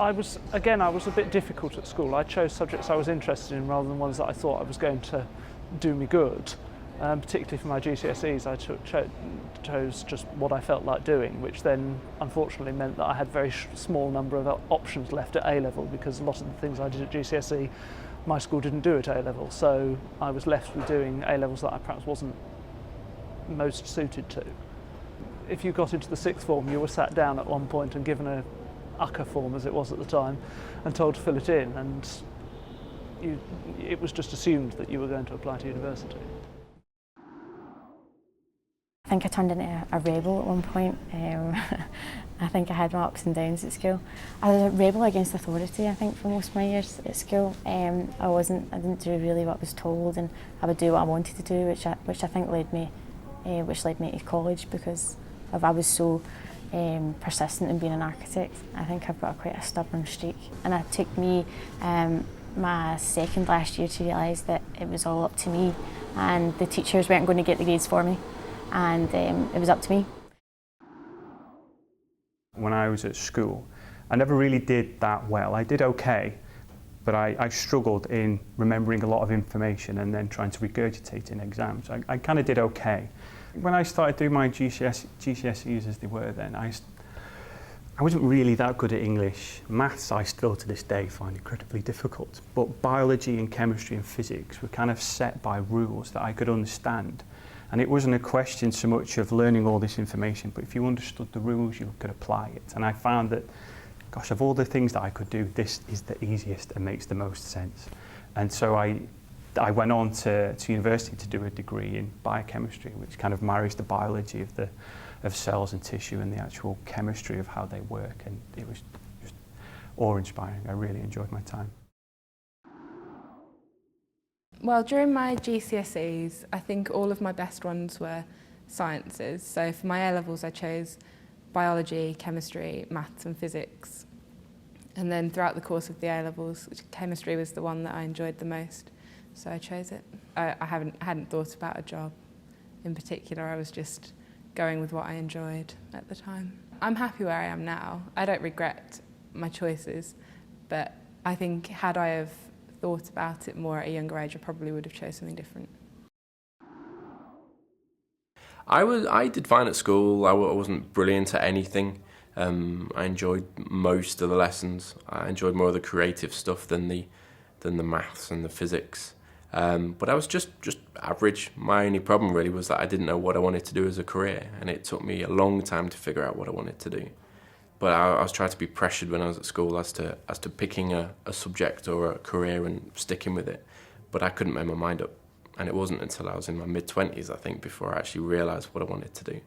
I was a bit difficult at school. I chose subjects I was interested in rather than ones that I thought I was going to do me good. Particularly for my GCSEs, I chose just what I felt like doing, which then unfortunately meant that I had a very small number of options left at A-level, because a lot of the things I did at GCSE, my school didn't do at A-level. So I was left with doing A-levels that I perhaps wasn't most suited to. If you got into the sixth form, you were sat down at one point and given a UCA form, as it was at the time, and told to fill it in, and it was just assumed that you were going to apply to university. I think I turned into a rebel at one point. I think I had my ups and downs at school. I was a rebel against authority, I think, for most of my years at school. I didn't do really what I was told, and I would do what I wanted to do, which I think led me to college, because I was so persistent in being an architect. I think I've got quite a stubborn streak, and it took me my second last year to realise that it was all up to me, and the teachers weren't going to get the grades for me, and it was up to me. When I was at school, I never really did that well. I did okay, but I struggled in remembering a lot of information and then trying to regurgitate in exams. I kind of did okay. When I started doing my GCSEs as they were then, I wasn't really that good at English. Maths I still to this day find incredibly difficult, but biology and chemistry and physics were kind of set by rules that I could understand. And it wasn't a question so much of learning all this information, but if you understood the rules, you could apply it. And I found that, gosh, of all the things that I could do, this is the easiest and makes the most sense. And so I went on to university to do a degree in biochemistry, which kind of marries the biology of cells and tissue and the actual chemistry of how they work. And it was just awe-inspiring. I really enjoyed my time. Well, during my GCSEs, I think all of my best ones were sciences. So for my A-levels, I chose biology, chemistry, maths and physics. And then throughout the course of the A-levels, chemistry was the one that I enjoyed the most, so I chose it. I hadn't thought about a job in particular. I was just going with what I enjoyed at the time. I'm happy where I am now. I don't regret my choices, but I think had I have thought about it more at a younger age, I probably would have chosen something different. I did fine at school. I wasn't brilliant at anything. I enjoyed most of the lessons. I enjoyed more of the creative stuff than the maths and the physics. But I was just average. My only problem really was that I didn't know what I wanted to do as a career, and it took me a long time to figure out what I wanted to do. But I was trying to be pressured when I was at school as to picking a subject or a career and sticking with it. But I couldn't make my mind up. And it wasn't until I was in my mid-20s, I think, before I actually realised what I wanted to do.